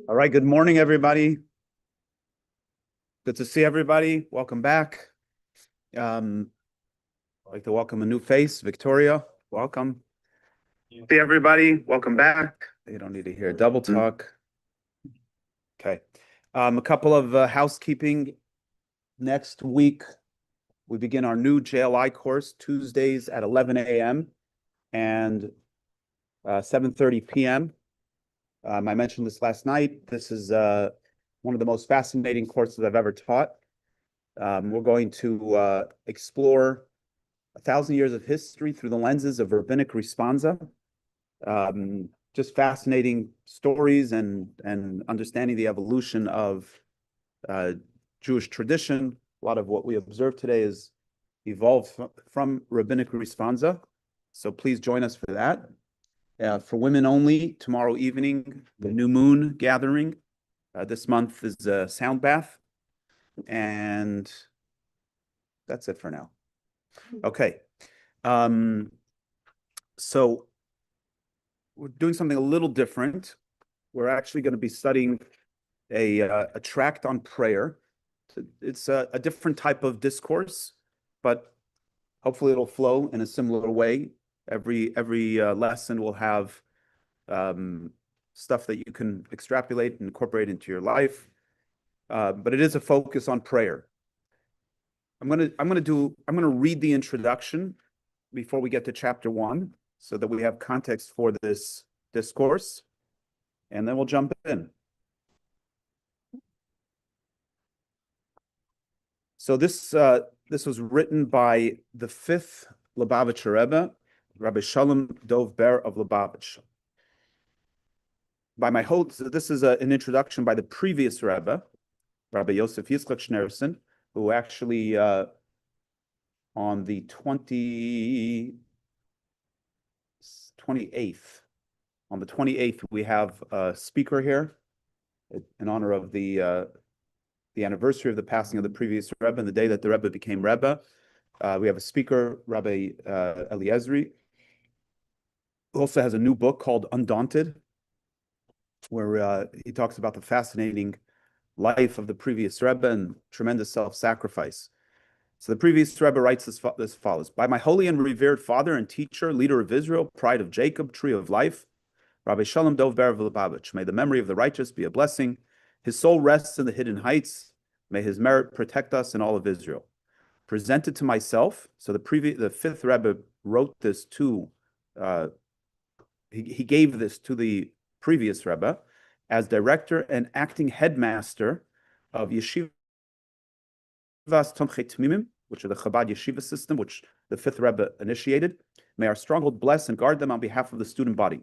All right, good morning, everybody. Good to see everybody. Welcome back. I'd like to welcome a new face, Victoria. Welcome. See everybody. Welcome back. You don't need to hear double talk. Okay. A couple of housekeeping. Next week, we begin our new JLI course, Tuesdays at 11 a.m. and 7:30 p.m. I mentioned this last night. This is one of the most fascinating courses I've ever taught. We're going to explore 1,000 years of history through the lenses of rabbinic responsa. Just fascinating stories and understanding the evolution of Jewish tradition. A lot of what we observe today is evolved from rabbinic responsa. So please join us for that. For women only, tomorrow evening, the new moon gathering. This month is a sound bath. And that's it for now. Okay. So we're doing something a little different. We're actually going to be studying a tract on prayer. It's a different type of discourse, but hopefully it'll flow in a similar way. Every lesson will have stuff that you can extrapolate and incorporate into your life. But it is a focus on prayer. I'm gonna read the introduction before we get to chapter 1, so that we have context for this discourse, and then we'll jump in. So this was written by the 5th Lubavitcher Rebbe, Rabbi Shalom Dov Ber of Lubavitch. So this is an introduction by the previous Rebbe, Rabbi Yosef Yitzchak Schneerson, who actually on the 28th, on the 28th, we have a speaker here in honor of the anniversary of the passing of the previous Rebbe and the day that the Rebbe became Rebbe. We have a speaker, Rabbi Eliezri, who also has a new book called Undaunted, where he talks about the fascinating life of the previous Rebbe and tremendous self-sacrifice. So the previous Rebbe writes as follows: By my holy and revered father and teacher, leader of Israel, pride of Jacob, tree of life, Rabbi Shalom Dov Ber of Lubavitch, may the memory of the righteous be a blessing. His soul rests in the hidden heights. May his merit protect us and all of Israel. Presented to myself. So the 5th Rebbe wrote this to, he gave this to the previous Rebbe as director and acting headmaster of Yeshivas Tomchei Tmimim, which are the Chabad Yeshiva system, which the 5th Rebbe initiated. May our stronghold bless and guard them on behalf of the student body.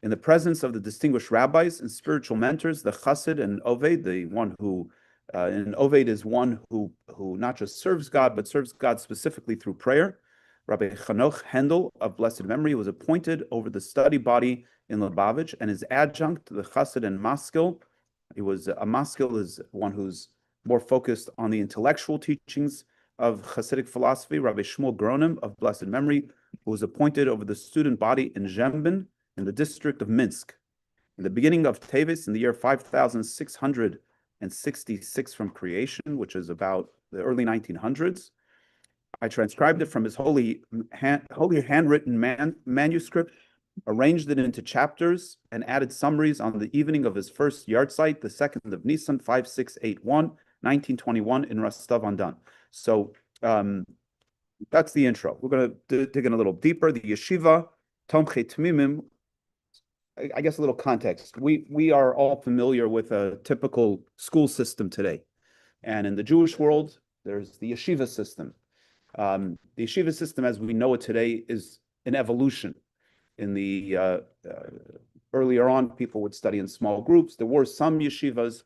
In the presence of the distinguished rabbis and spiritual mentors, the Chassid and Oved, the one who, and Oved is one who not just serves God, but serves God specifically through prayer. Rabbi Chanoch Hendel of blessed memory was appointed over the study body in Lubavitch, and his adjunct, the Chassid and Maskil. He was a Maskil is one who's more focused on the intellectual teachings of Hasidic philosophy. Rabbi Shmuel Gronim of blessed memory, who was appointed over the student body in Zhembin, in the district of Minsk. In the beginning of Tevis, in the year 5666 from creation, which is about the early 1900s, I transcribed it from his holy handwritten manuscript, arranged it into chapters, and added summaries on the evening of his first yahrzeit, the 2nd of Nisan, 5681, 1921, in Rostov-on-Don. So that's the intro. We're going to dig in a little deeper. The yeshiva, Tomchei Tmimim, I guess a little context. We are all familiar with a typical school system today. And in the Jewish world, there's the yeshiva system. The yeshiva system, as we know it today, is an evolution. In the earlier on, people would study in small groups. There were some yeshivas.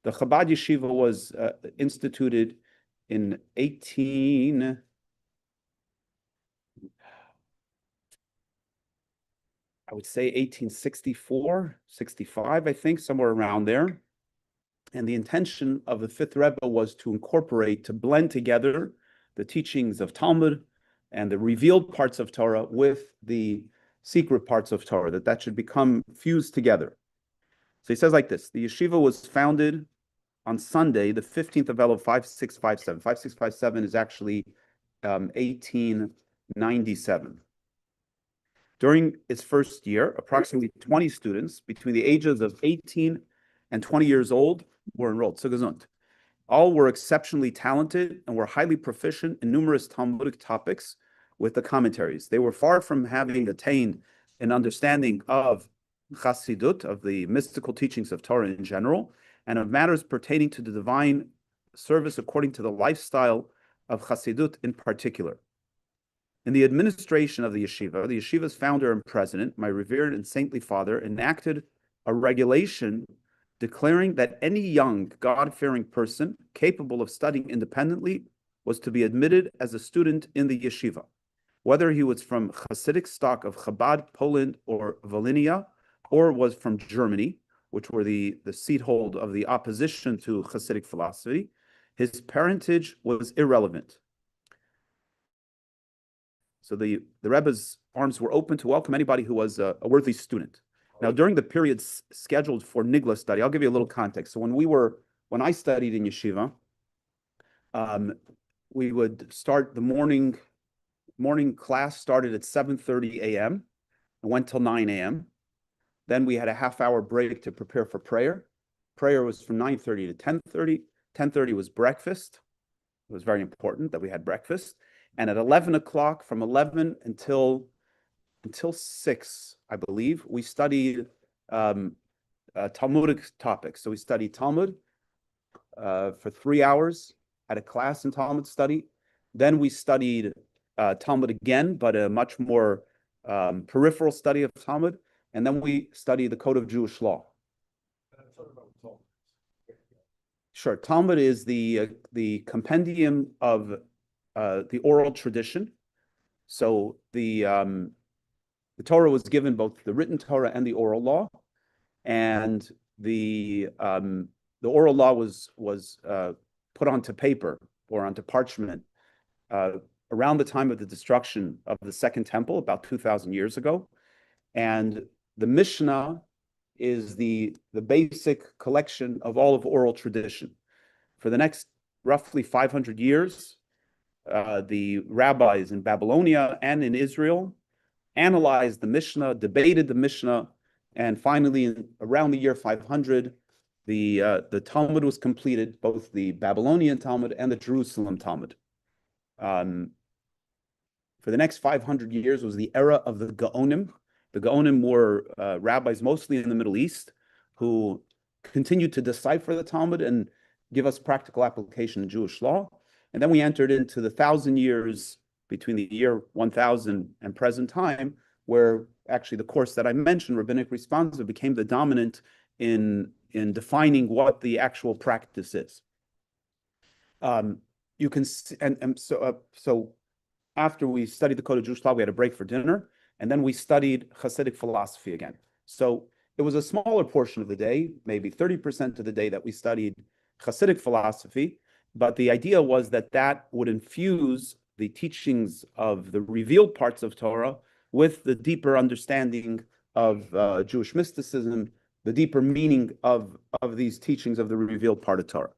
The Chabad yeshiva was instituted in 1864, 65, I think, somewhere around there. And the intention of the 5th Rebbe was to blend together the teachings of Talmud and the revealed parts of Torah with the secret parts of Torah, that should become fused together. So he says like this: the yeshiva was founded on Sunday, the 15th of Elul, 5657. 5657 is actually 1897. During its first year, approximately 20 students between the ages of 18 and 20 years old were enrolled. So gesund. All were exceptionally talented and were highly proficient in numerous Talmudic topics with the commentaries. They were far from having attained an understanding of Chassidut, of the mystical teachings of Torah in general, and of matters pertaining to the divine service according to the lifestyle of Chassidut in particular. In the administration of the yeshiva's founder and president, my revered and saintly father, enacted a regulation declaring that any young, God-fearing person capable of studying independently was to be admitted as a student in the yeshiva, whether he was from Hasidic stock of Chabad, Poland, or Volhynia, or was from Germany, which were the seathold of the opposition to Hasidic philosophy. His parentage was irrelevant. So the Rebbe's arms were open to welcome anybody who was a worthy student. Now, during the periods scheduled for Nigla study, I'll give you a little context. So when I studied in yeshiva, we would start the morning class started at 7:30 a.m. and went till 9 a.m. Then we had a half-hour break to prepare for prayer. Prayer was from 9:30 to 10:30. 10:30 was breakfast. It was very important that we had breakfast. And at 11 o'clock, from 11 until 6, I believe, we studied Talmudic topics. So we studied Talmud for 3 hours at a class in Talmud study. Then we studied Talmud again, but a much more peripheral study of Talmud. And then we studied the Code of Jewish Law. Sure. Talmud is the compendium of the oral tradition. So the Torah was given both the written Torah and the oral law, and the oral law was put onto paper or onto parchment around the time of the destruction of the Second Temple, about 2,000 years ago, and the Mishnah is the basic collection of all of oral tradition. For the next roughly 500 years, the rabbis in Babylonia and in Israel analyzed the Mishnah, debated the Mishnah, and finally, around the year 500, the Talmud was completed, both the Babylonian Talmud and the Jerusalem Talmud. For the next 500 years was the era of the Gaonim. The Gaonim were rabbis mostly in the Middle East who continued to decipher the Talmud and give us practical application in Jewish law. And then we entered into the 1,000 years between the year 1000 and present time, where actually the course that I mentioned, rabbinic responsa, became the dominant in defining what the actual practice is. You can see, so after we studied the Code of Jewish Law, we had a break for dinner, and then we studied Hasidic philosophy again. So it was a smaller portion of the day, maybe 30% of the day, that we studied Hasidic philosophy, but the idea was that would infuse the teachings of the revealed parts of Torah with the deeper understanding of Jewish mysticism, the deeper meaning of these teachings of the revealed part of Torah.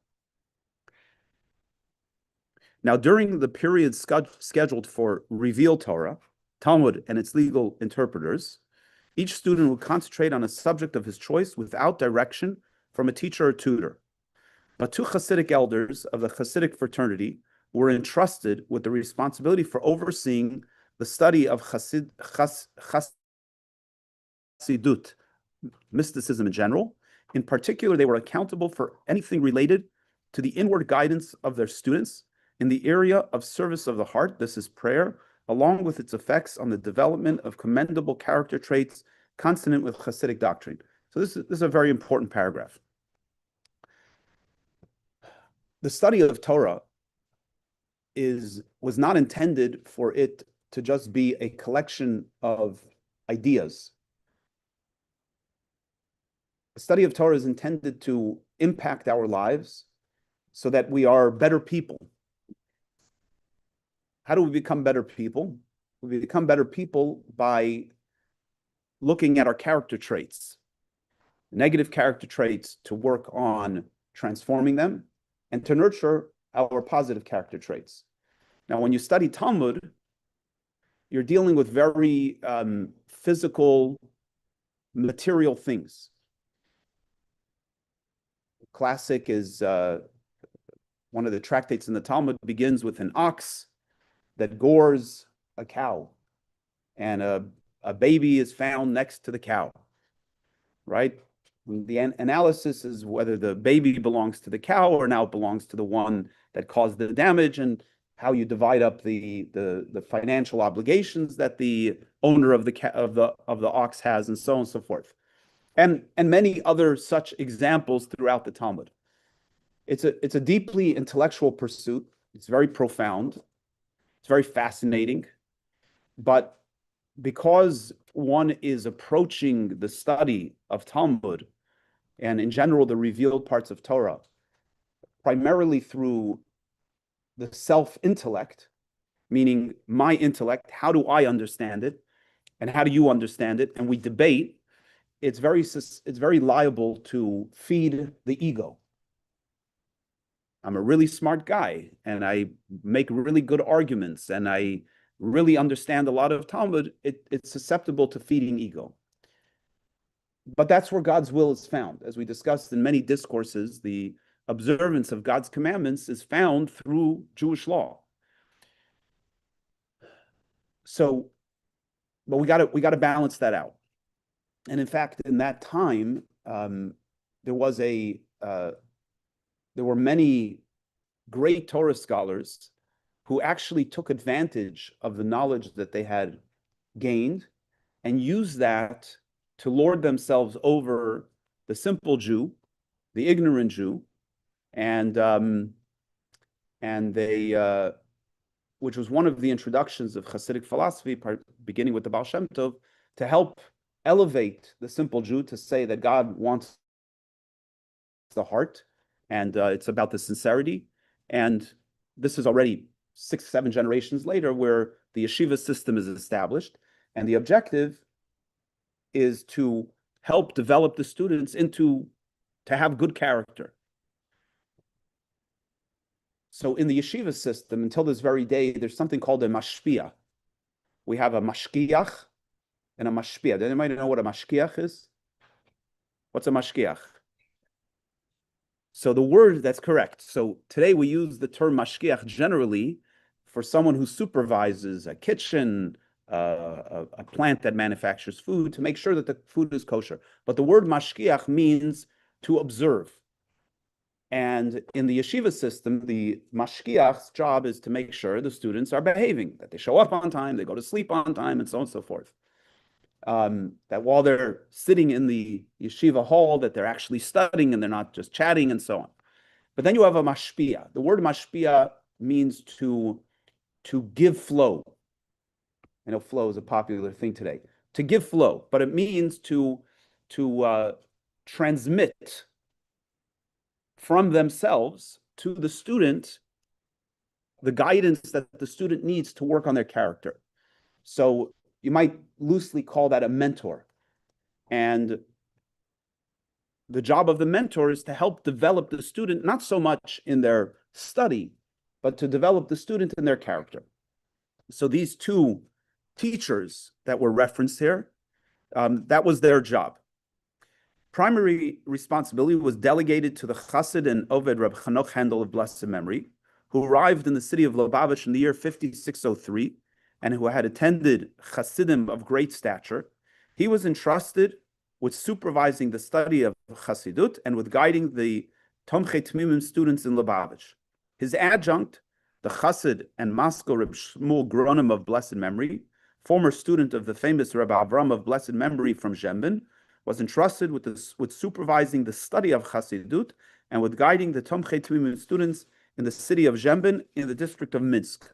Now, during the period scheduled for revealed Torah, Talmud and its legal interpreters, each student would concentrate on a subject of his choice without direction from a teacher or tutor. But 2 Hasidic elders of the Hasidic fraternity were entrusted with the responsibility for overseeing the study of Chassidut, mysticism in general. In particular, they were accountable for anything related to the inward guidance of their students in the area of service of the heart, this is prayer, along with its effects on the development of commendable character traits consonant with Hasidic doctrine. So this is a very important paragraph. The study of Torah was not intended for it to just be a collection of ideas. The study of Torah is intended to impact our lives so that we are better people. How do we become better people? We become better people by looking at our character traits. negative character traits, to work on transforming them, and to nurture our positive character traits. Now, when you study Talmud, you're dealing with very physical, material things. Classic is one of the tractates in the Talmud begins with an ox that gores a cow, and a baby is found next to the cow, right? The analysis is whether the baby belongs to the cow or now it belongs to the one that caused the damage, and how you divide up the financial obligations that the owner of the ox has, and so on and so forth, and many other such examples throughout the Talmud. It's a deeply intellectual pursuit. It's very profound. It's very fascinating, but because one is approaching the study of Talmud and in general the revealed parts of Torah primarily through the self-intellect, meaning my intellect, how do I understand it, and how do you understand it, and we debate, it's very liable to feed the ego. I'm a really smart guy, and I make really good arguments, and I really understand a lot of Talmud. It's susceptible to feeding ego. But that's where God's will is found. As we discussed in many discourses, the observance of God's commandments is found through Jewish law. So, but we got to balance that out. And in fact, in that time, there were many great Torah scholars who actually took advantage of the knowledge that they had gained and used that to lord themselves over the simple Jew, the ignorant Jew, and they, which was one of the introductions of Hasidic philosophy, beginning with the Baal Shem Tov, to help elevate the simple Jew to say that God wants the heart, and it's about the sincerity. And this is already 6, 7 generations later, where the yeshiva system is established, and the objective is to help develop the students to have good character. So in the yeshiva system, until this very day, there's something called a mashpia. We have a mashkiach and a mashpia. Does anybody know what a mashkiach is? What's a mashkiach? So the word, that's correct. So today we use the term mashkiach generally for someone who supervises a kitchen, a plant that manufactures food, to make sure that the food is kosher. But the word mashkiach means to observe. And in the yeshiva system, the mashkiach's job is to make sure the students are behaving, that they show up on time, they go to sleep on time, and so on and so forth. That while they're sitting in the yeshiva hall, that they're actually studying and they're not just chatting and so on. But then you have a mashpia. The word mashpia means to give flow. I know flow is a popular thing today. To give flow, but it means to transmit from themselves to the student the guidance that the student needs to work on their character. So you might loosely call that a mentor. And the job of the mentor is to help develop the student, not so much in their study, but to develop the student in their character. So these two teachers that were referenced here, that was their job. Primary responsibility was delegated to the Chassid and Oved Reb Chanoch Handel of blessed memory, who arrived in the city of Lubavitch in the year 5603, and who had attended Chassidim of great stature. He was entrusted with supervising the study of Chassidut and with guiding the Tomchei Tmimim students in Lubavitch. His adjunct, the Chassid and Moscow Reb Shmuel Gronim of blessed memory, former student of the famous Reb Avram of blessed memory from Zhemben, was entrusted with supervising the study of Chassidut and with guiding the Tomchei Tmimim students in the city of Zhemben in the district of Minsk.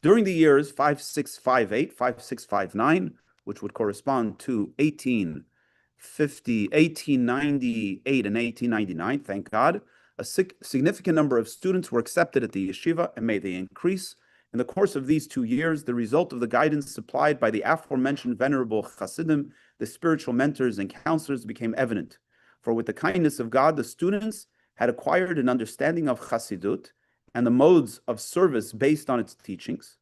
During the years 5658, 5659, which would correspond to 1850, 1898, and 1899, thank God, a significant number of students were accepted at the yeshiva, and may they increase In the course of these 2 years, the result of the guidance supplied by the aforementioned venerable Hasidim, the spiritual mentors and counselors, became evident. For with the kindness of God, the students had acquired an understanding of Hasidut and the modes of service based on its teachings.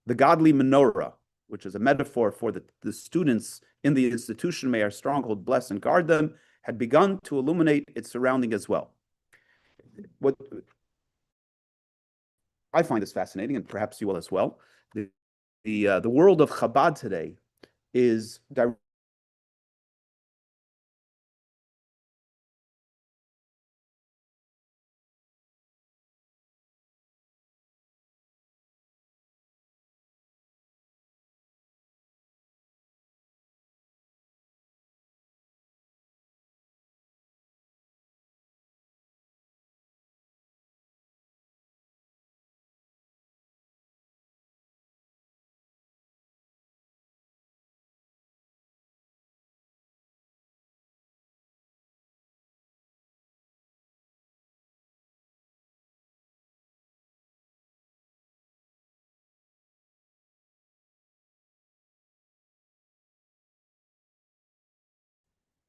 The godly menorah, which is a metaphor for the students in the institution, may our stronghold bless and guard them, had begun to illuminate its surrounding as well. What I find this fascinating, and perhaps you will as well. The world of Chabad today is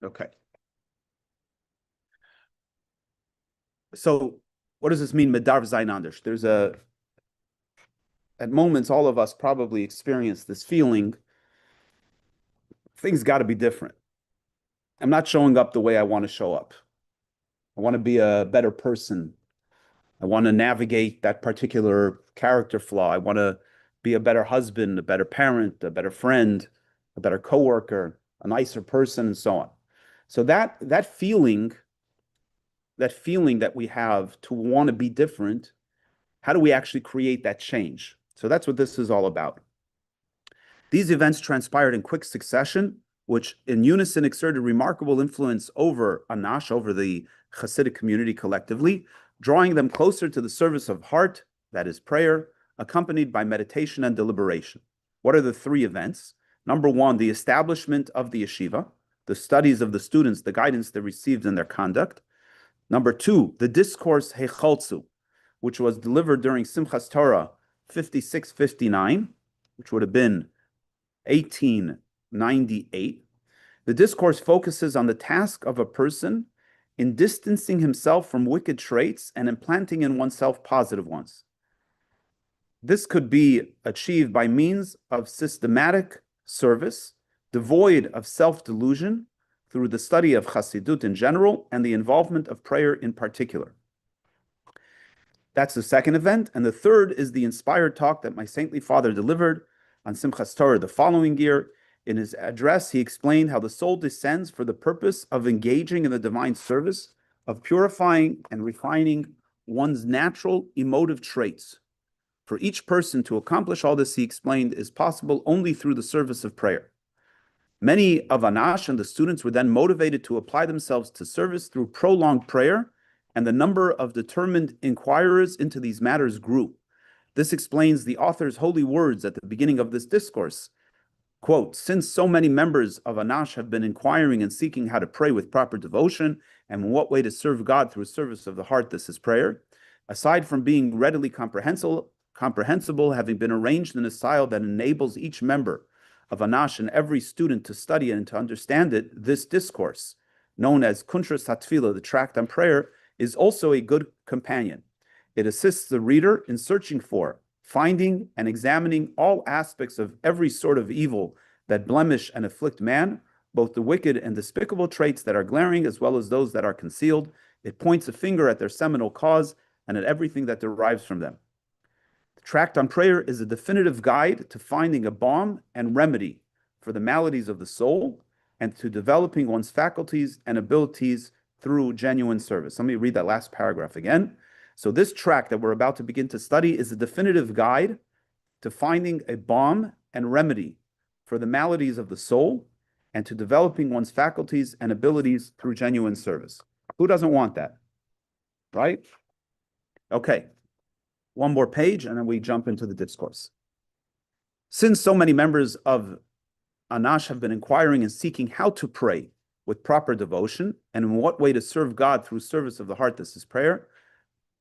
okay. So what does this mean, Medarv Zayin Andersh? At moments, all of us probably experience this feeling, things got to be different. I'm not showing up the way I want to show up. I want to be a better person. I want to navigate that particular character flaw. I want to be a better husband, a better parent, a better friend, a better coworker, a nicer person, and so on. So that feeling that we have to want to be different, how do we actually create that change? So that's what this is all about. These events transpired in quick succession, which in unison exerted remarkable influence over Anash, over the Hasidic community collectively, drawing them closer to the service of heart, that is prayer, accompanied by meditation and deliberation. What are the 3 events? Number 1, the establishment of the yeshiva, the studies of the students, the guidance they received in their conduct. Number 2, the discourse Hecholzu, which was delivered during Simchas Torah 56-59, which would have been 1898. The discourse focuses on the task of a person in distancing himself from wicked traits and implanting in oneself positive ones. This could be achieved by means of systematic service, devoid of self-delusion, through the study of Chassidut in general and the involvement of prayer in particular. That's the second event. And the third is the inspired talk that my saintly father delivered on Simchas Torah the following year. In his address, he explained how the soul descends for the purpose of engaging in the divine service, of purifying and refining one's natural emotive traits. For each person to accomplish all this, he explained, is possible only through the service of prayer. Many of Anash and the students were then motivated to apply themselves to service through prolonged prayer, and the number of determined inquirers into these matters grew. This explains the author's holy words at the beginning of this discourse. Quote, since so many members of Anash have been inquiring and seeking how to pray with proper devotion and in what way to serve God through service of the heart, this is prayer. Aside from being readily comprehensible, having been arranged in a style that enables each member of Anash and every student to study and to understand it, this discourse, known as Kuntras Hatfila, the tract on prayer, is also a good companion. It assists the reader in searching for, finding, and examining all aspects of every sort of evil that blemish and afflict man, both the wicked and despicable traits that are glaring as well as those that are concealed. It points a finger at their seminal cause and at everything that derives from them. The tract on prayer is a definitive guide to finding a balm and remedy for the maladies of the soul and to developing one's faculties and abilities through genuine service. Let me read that last paragraph again. So this tract that we're about to begin to study is a definitive guide to finding a balm and remedy for the maladies of the soul and to developing one's faculties and abilities through genuine service. Who doesn't want that? Right? Okay. One more page and then we jump into the discourse. Since so many members of Anash have been inquiring and seeking how to pray with proper devotion and in what way to serve God through service of the heart, this is prayer.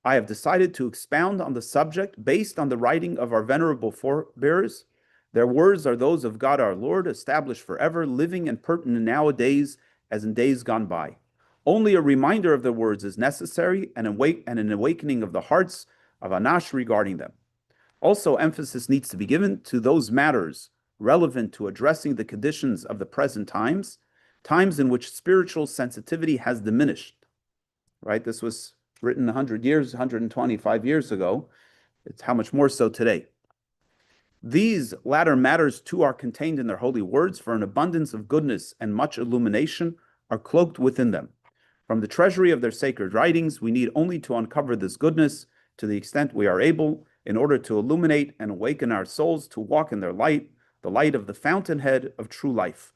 I have decided to expound on the subject based on the writing of our venerable forebears. Their words are those of God our Lord, established forever, living and pertinent nowadays as in days gone by. Only a reminder of the words is necessary, and an awakening of the hearts of Anash regarding them. Also, emphasis needs to be given to those matters relevant to addressing the conditions of the present times, times in which spiritual sensitivity has diminished. Right? This was written 100 years, 125 years ago. It's how much more so today. These latter matters too are contained in their holy words, for an abundance of goodness and much illumination are cloaked within them. From the treasury of their sacred writings, we need only to uncover this goodness to the extent we are able, in order to illuminate and awaken our souls to walk in their light, the light of the fountainhead of true life.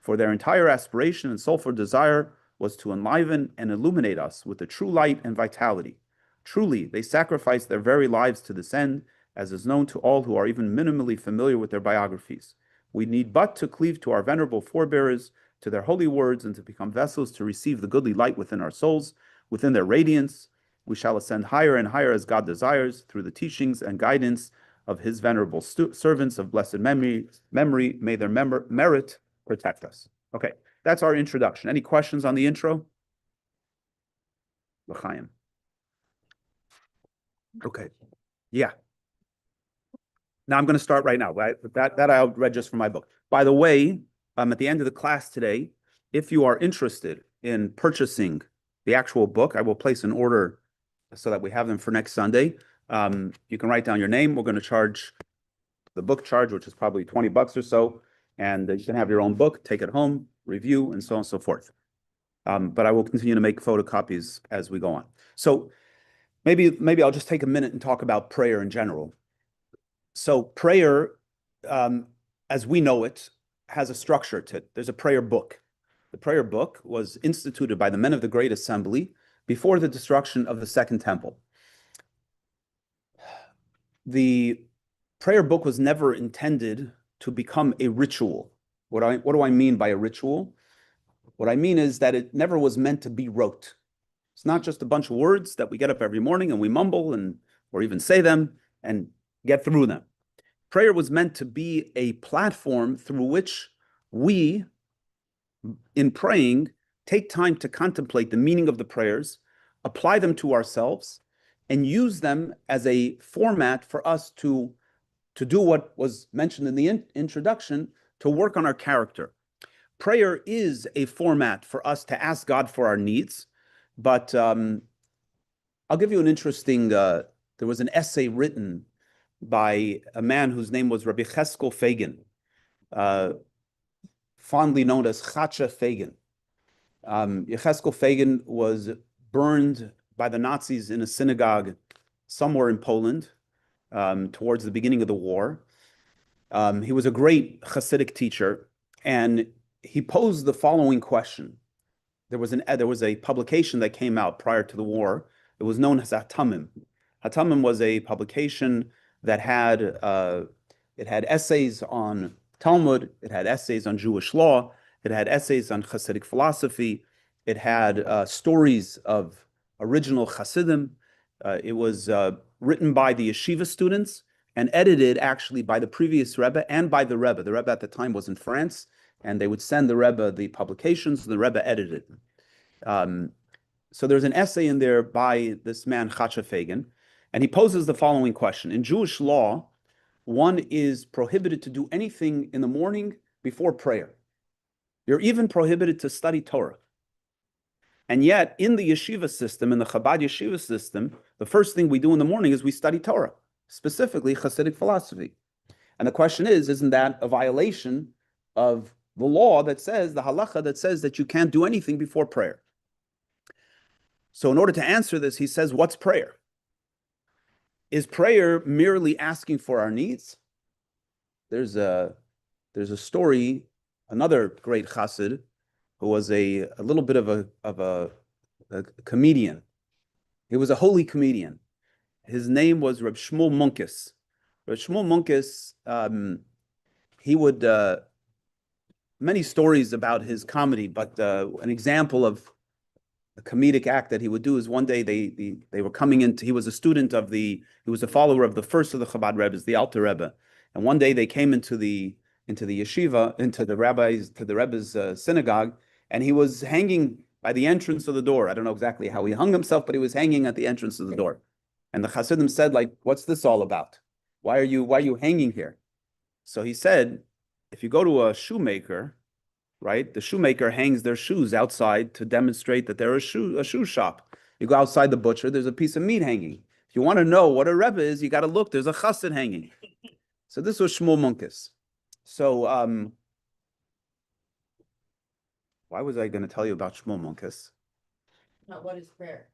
For their entire aspiration and soulful desire was to enliven and illuminate us with the true light and vitality. Truly, they sacrificed their very lives to this end, as is known to all who are even minimally familiar with their biographies. We need but to cleave to our venerable forebears, to their holy words, and to become vessels to receive the goodly light within our souls, within their radiance. We shall ascend higher and higher as God desires, through the teachings and guidance of his venerable servants of blessed memory. May their merit protect us. Okay, that's our introduction. Any questions on the intro? L'chaim. Okay, yeah. Now I'm going to start right now. That I read just from my book. By the way, at the end of the class today, if you are interested in purchasing the actual book, I will place an order so that we have them for next Sunday. You can write down your name. We're going to charge the book charge, which is probably $20 or so, and you can have your own book, take it home, review, and so on and so forth. But I will continue to make photocopies as we go on. So maybe I'll just take a minute and talk about prayer in general. So prayer, as we know it, has a structure to it. There's a prayer book. The prayer book was instituted by the men of the Great Assembly before the destruction of the Second Temple. The prayer book was never intended to become a ritual. What do I mean by a ritual? What I mean is that it never was meant to be rote. It's not just a bunch of words that we get up every morning and we mumble or even say them and get through them. Prayer was meant to be a platform through which we, in praying, take time to contemplate the meaning of the prayers, apply them to ourselves, and use them as a format for us to do what was mentioned in the introduction, to work on our character. Prayer is a format for us to ask God for our needs, but I'll give you an interesting, there was an essay written by a man whose name was Rabbi Cheskel Fagin, fondly known as Chacha Fagin. Yecheskel Fagin was burned by the Nazis in a synagogue somewhere in Poland towards the beginning of the war. He was a great Hasidic teacher, and he posed the following question. There was a publication that came out prior to the war. It was known as Hatamim. Hatamim was a publication that had it had essays on Talmud, it had essays on Jewish law, it had essays on Hasidic philosophy, it had stories of original Hasidim. It was written by the yeshiva students and edited actually by the previous Rebbe and by the Rebbe. The Rebbe at the time was in France, and they would send the Rebbe the publications, and the Rebbe edited them. So there's an essay in there by this man, Chacha Fagin, and he poses the following question. In Jewish law, one is prohibited to do anything in the morning before prayer. You're even prohibited to study Torah. And yet, in the yeshiva system, in the Chabad yeshiva system, the first thing we do in the morning is we study Torah, specifically Hasidic philosophy. And the question is, isn't that a violation of the law that says, the halacha that says that you can't do anything before prayer? So in order to answer this, he says, what's prayer? Is prayer merely asking for our needs? There's a story, another great chassid who was a little bit of a comedian. He was a holy comedian. His name was Reb Shmuel Munkes. Reb Shmuel Munkes, he would, many stories about his comedy, but an example of a comedic act that he would do is one day they were coming into, he was a student of he was a follower of the first of the Chabad Rebbes, the Alter Rebbe. And one day they came into the yeshiva, into the Rebbe's synagogue, and he was hanging by the entrance of the door. I don't know exactly how he hung himself, but he was hanging at the entrance of the door. And the Hasidim said, like, what's this all about? Why are you hanging here? So he said, if you go to a shoemaker, right, the shoemaker hangs their shoes outside to demonstrate that they're a shoe shop. You go outside the butcher, there's a piece of meat hanging. If you want to know what a Rebbe is, you got to look, there's a chassid hanging. So this was Shmuel Munkes. So why was I going to tell you about Shmuel Munkes? Not what is prayer?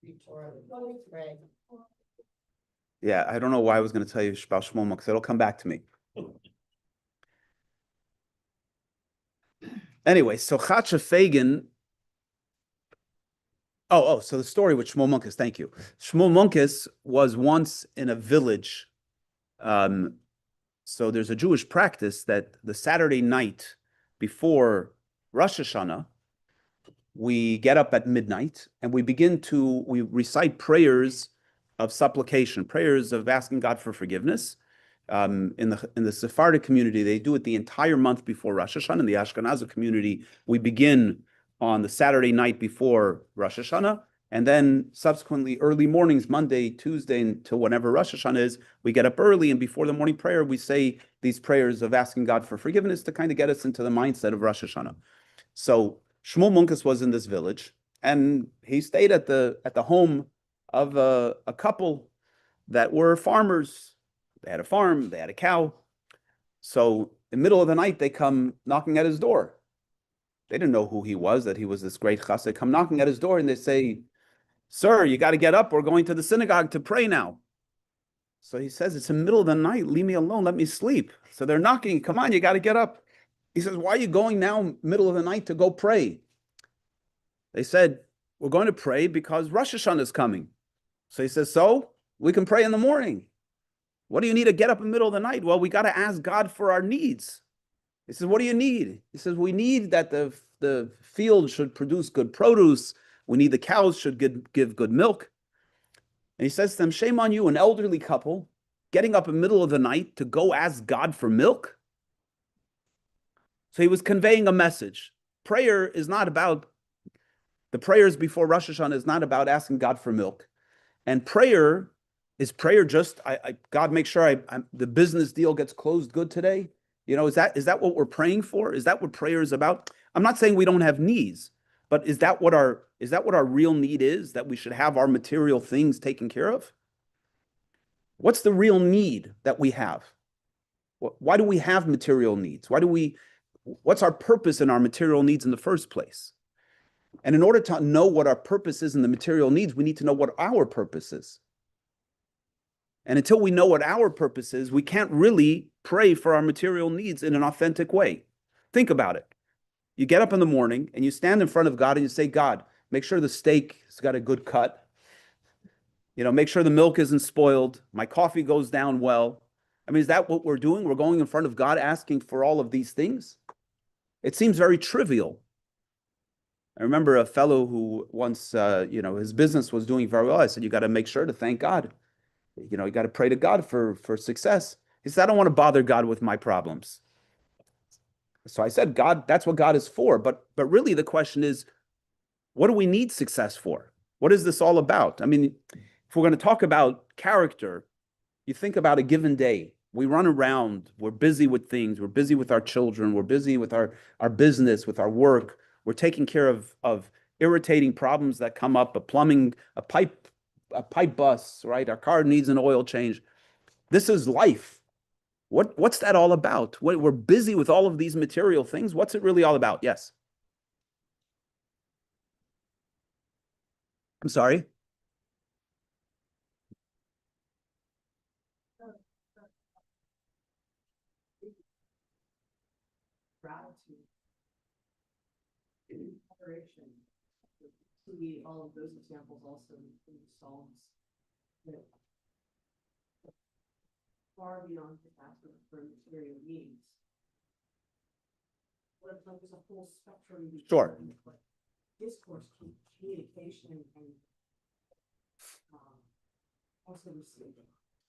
Read Torah, pray. Yeah, I don't know why I was going to tell you about Shmuel Munkes. It'll come back to me. Anyway, so Chacha Fagan. So the story with Shmuel Munkes. Thank you. Shmuel Munkes was once in a village. So there's a Jewish practice that the Saturday night before Rosh Hashanah, we get up at midnight and we recite prayers of supplication, prayers of asking God for forgiveness. In the Sephardic community, they do it the entire month before Rosh Hashanah. In the Ashkenazi community, we begin on the Saturday night before Rosh Hashanah, and then subsequently early mornings, Monday, Tuesday, until whenever Rosh Hashanah is, we get up early, and before the morning prayer, we say these prayers of asking God for forgiveness to kind of get us into the mindset of Rosh Hashanah. So Shmuel Munkes was in this village, and he stayed at the home of a couple that were farmers. They had a farm, they had a cow. So in the middle of the night, they come knocking at his door. They didn't know who he was, that he was this great chassid. They come knocking at his door and they say, "Sir, you got to get up. We're going to the synagogue to pray now." So he says, "It's in the middle of the night. Leave me alone. Let me sleep." So they're knocking. "Come on, you got to get up." He says, "Why are you going now, middle of the night, to go pray?" They said, "We're going to pray because Rosh Hashanah is coming." So he says, "So we can pray in the morning. What do you need to get up in the middle of the night?" "Well, we got to ask God for our needs." He says, "What do you need?" He says, "We need that the field should produce good produce. We need the cows should give good milk." And he says to them, "Shame on you, an elderly couple, getting up in the middle of the night to go ask God for milk." So he was conveying a message. Prayer is not about, the prayers before Rosh Hashanah is not about asking God for milk. And prayer just, God, make sure the business deal gets closed good today? You know, is that what we're praying for? Is that what prayer is about? I'm not saying we don't have needs, but is that what our real need is? That we should have our material things taken care of? What's the real need that we have? Why do we have material needs? What's our purpose in our material needs in the first place? And in order to know what our purpose is in the material needs, we need to know what our purpose is. And until we know what our purpose is, we can't really pray for our material needs in an authentic way. Think about it. You get up in the morning and you stand in front of God and you say, "God, make sure the steak has got a good cut. You know, make sure the milk isn't spoiled. My coffee goes down well." I mean, is that what we're doing? We're going in front of God asking for all of these things? It seems very trivial. I remember a fellow who once, his business was doing very well. I said, "You got to make sure to thank God. You got to pray to God for success." He said, "I don't want to bother God with my problems." So I said, "God, that's what God is for." But really the question is, what do we need success for? What is this all about? I mean, if we're going to talk about character, you think about a given day. We run around, we're busy with things, we're busy with our children, we're busy with our business, with our work. We're taking care of irritating problems that come up, a pipe bust, right? Our car needs an oil change. This is life. What's that all about? We're busy with all of these material things. What's it really all about? Yes. I'm sorry. Gratitude, adoration. See all of those examples also in the Psalms that far beyond capacity for material needs. What if there's a whole spectrum? Sure. discourse, communication, and also receiving.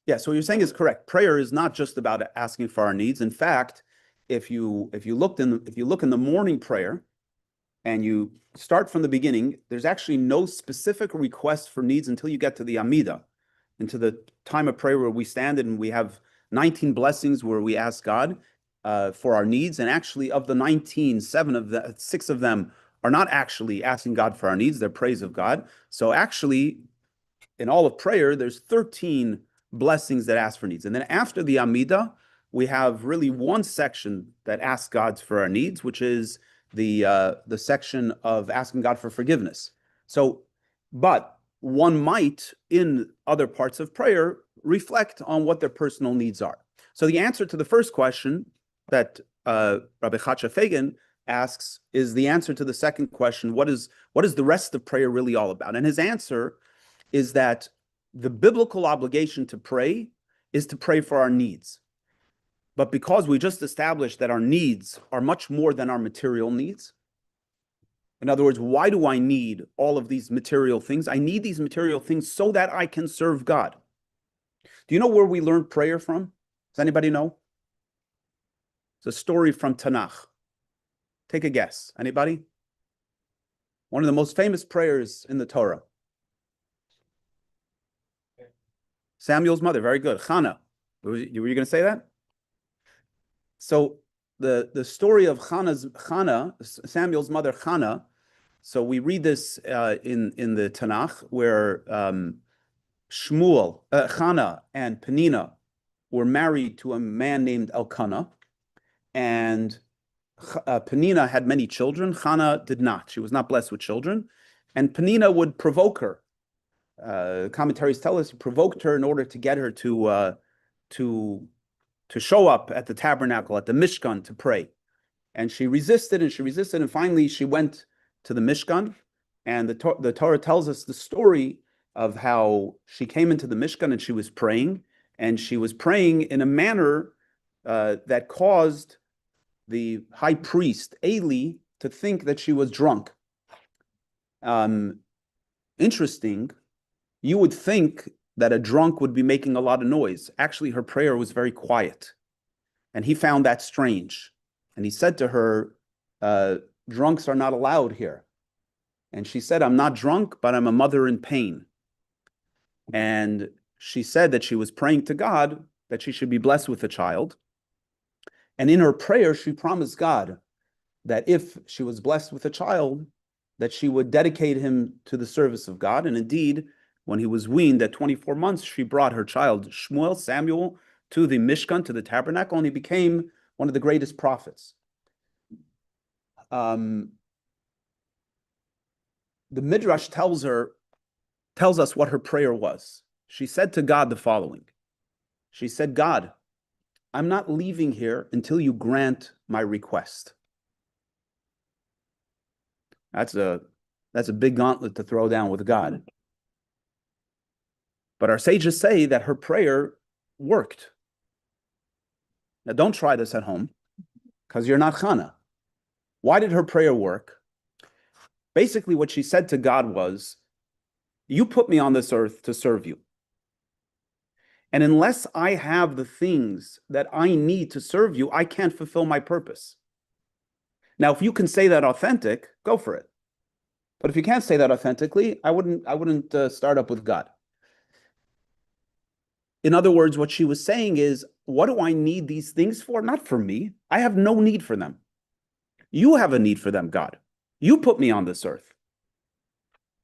Yeah, so what you're saying is correct. Prayer is not just about asking for our needs. In fact, if you look in the morning prayer and you start from the beginning, there's actually no specific request for needs until you get to the Amida, into the time of prayer where we stand and we have 19 blessings where we ask God for our needs. And actually, of the 19, 6 of them are not actually asking God for our needs; they're praise of God. So actually, in all of prayer, there's 13 blessings that ask for needs. And then after the Amida, we have really one section that asks God for our needs, which is the section of asking God for forgiveness. So, but one might, in other parts of prayer, reflect on what their personal needs are. So the answer to the first question that Rabbi Chacha Fagan asks is the answer to the second question: what is the rest of prayer really all about? And his answer is that the biblical obligation to pray is to pray for our needs. But because we just established that our needs are much more than our material needs, in other words, why do I need all of these material things? I need these material things so that I can serve God. Do you know where we learn prayer from? Does anybody know? It's a story from Tanakh. Take a guess. Anybody? One of the most famous prayers in the Torah. Samuel's mother, very good. Hannah. Were you going to say that? So the story of Hannah, Samuel's mother Hannah. So we read this in the Tanakh, where Hannah and Penina were married to a man named Elkanah, and Penina had many children. Hannah did not. She was not blessed with children, and Penina would provoke her. Commentaries tell us he provoked her in order to get her to show up at the tabernacle, at the Mishkan, to pray. And she resisted, and finally she went to the Mishkan. And the Torah tells us the story of how she came into the Mishkan and she was praying in a manner that caused the high priest, Eli, to think that she was drunk. Interesting. You would think that a drunk would be making a lot of noise. Actually, her prayer was very quiet. And he found that strange. And he said to her, drunks are not allowed here. And she said, I'm not drunk, but I'm a mother in pain. And she said that she was praying to God that she should be blessed with a child. And in her prayer, she promised God that if she was blessed with a child, that she would dedicate him to the service of God. And indeed, when he was weaned at 24 months, she brought her child, Samuel, to the Mishkan, to the tabernacle, and he became one of the greatest prophets. The Midrash tells us what her prayer was. She said to God the following. She said, God, I'm not leaving here until you grant my request. That's a big gauntlet to throw down with God. But our sages say that her prayer worked. Now, don't try this at home, because you're not Hannah. Why did her prayer work? Basically, what she said to God was, you put me on this earth to serve you. And unless I have the things that I need to serve you, I can't fulfill my purpose. Now, if you can say that authentic, go for it. But if you can't say that authentically, I wouldn't start up with God. In other words, what she was saying is, what do I need these things for? Not for me. I have no need for them. You have a need for them, God. You put me on this earth.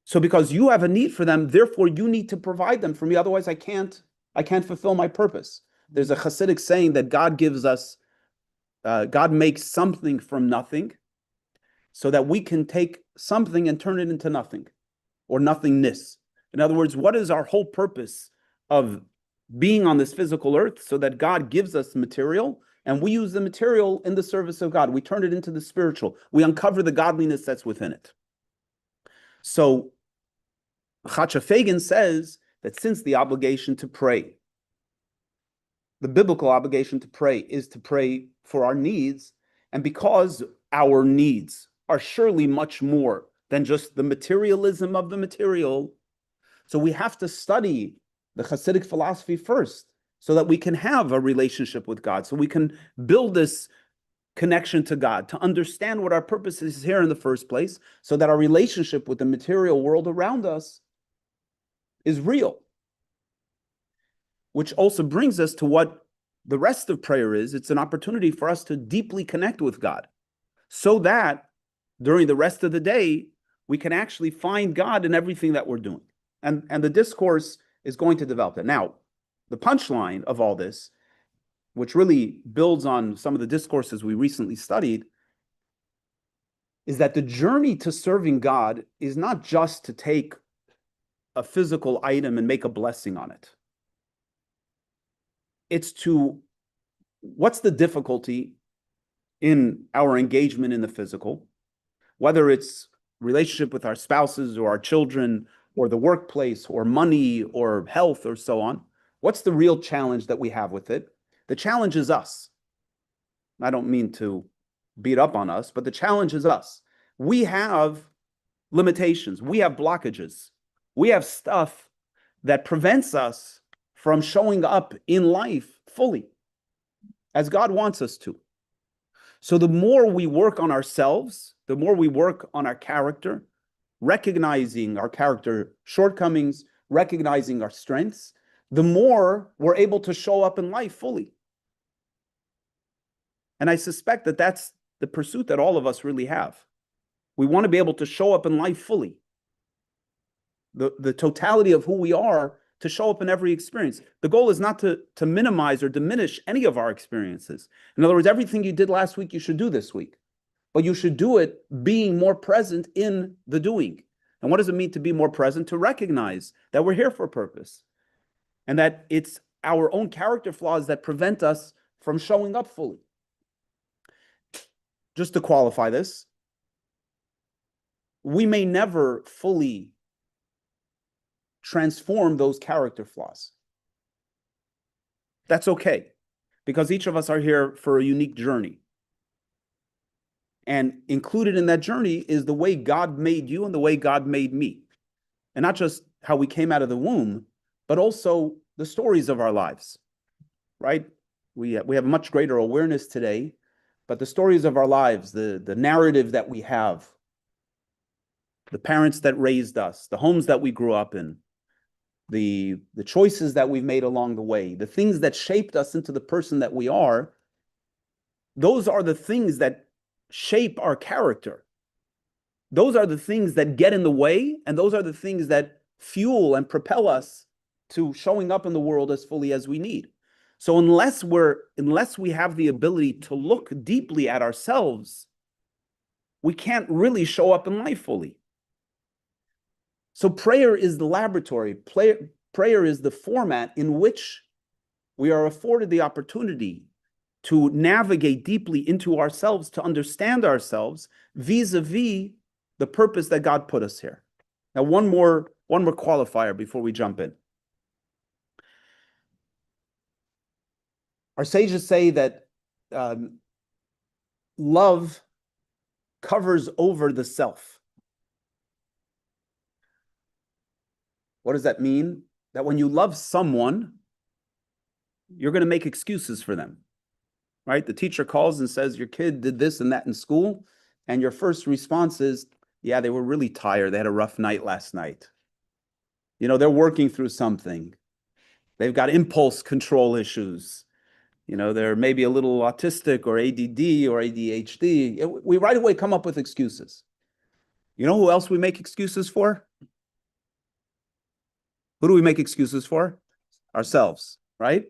So because you have a need for them, therefore you need to provide them for me. Otherwise, I can't fulfill my purpose. There's a Hasidic saying that God makes something from nothing so that we can take something and turn it into nothing or nothingness. In other words, what is our whole purpose of being on this physical earth? So that God gives us material and we use the material in the service of God. We turn it into the spiritual. We uncover the godliness that's within it. So Chacha Fagan says that since the obligation to pray, the biblical obligation to pray is to pray for our needs, and because our needs are surely much more than just the materialism of the material. So we have to study the Hasidic philosophy first so that we can have a relationship with God, so we can build this connection to God, to understand what our purpose is here in the first place, so that our relationship with the material world around us is real. Which also brings us to what the rest of prayer is. It's an opportunity for us to deeply connect with God, so that during the rest of the day, we can actually find God in everything that we're doing. And the discourse is going to develop that. Now, the punchline of all this, which really builds on some of the discourses we recently studied, is that the journey to serving God is not just to take a physical item and make a blessing on it. It's to, what's the difficulty in our engagement in the physical, whether it's relationship with our spouses or our children or the workplace or money or health or so on? What's the real challenge that we have with it? The challenge is us. I don't mean to beat up on us, but the challenge is us. We have limitations. We have blockages. We have stuff that prevents us from showing up in life fully as God wants us to. So the more we work on ourselves, the more we work on our character, recognizing our character shortcomings, recognizing our strengths, the more we're able to show up in life fully. And I suspect that that's the pursuit that all of us really have. We want to be able to show up in life fully. The totality of who we are, to show up in every experience. The goal is not to minimize or diminish any of our experiences. In other words, everything you did last week, you should do this week. But you should do it being more present in the doing. And what does it mean to be more present? To recognize that we're here for a purpose. And that it's our own character flaws that prevent us from showing up fully. Just to qualify this, we may never fully transform those character flaws. That's okay, because each of us are here for a unique journey. And included in that journey is the way God made you and the way God made me. And not just how we came out of the womb, but also the stories of our lives, right? We have a much greater awareness today, but the stories of our lives, the narrative that we have, the parents that raised us, the homes that we grew up in, the choices that we've made along the way, the things that shaped us into the person that we are, those are the things that shape our character. Those are the things that get in the way, and those are the things that fuel and propel us to showing up in the world as fully as we need. So unless we have the ability to look deeply at ourselves, we can't really show up in life fully. So prayer is the laboratory. Prayer is the format in which we are afforded the opportunity to navigate deeply into ourselves, to understand ourselves vis-a-vis the purpose that God put us here. Now, one more qualifier before we jump in. Our sages say that love covers over the self. What does that mean? That when you love someone, you're going to make excuses for them, right? The teacher calls and says, your kid did this and that in school, and your first response is, yeah, they were really tired. They had a rough night last night. You know, they're working through something. They've got impulse control issues. You know, they're maybe a little autistic or ADD or ADHD. We right away come up with excuses. You know who else we make excuses for? Who do we make excuses for? Ourselves, right?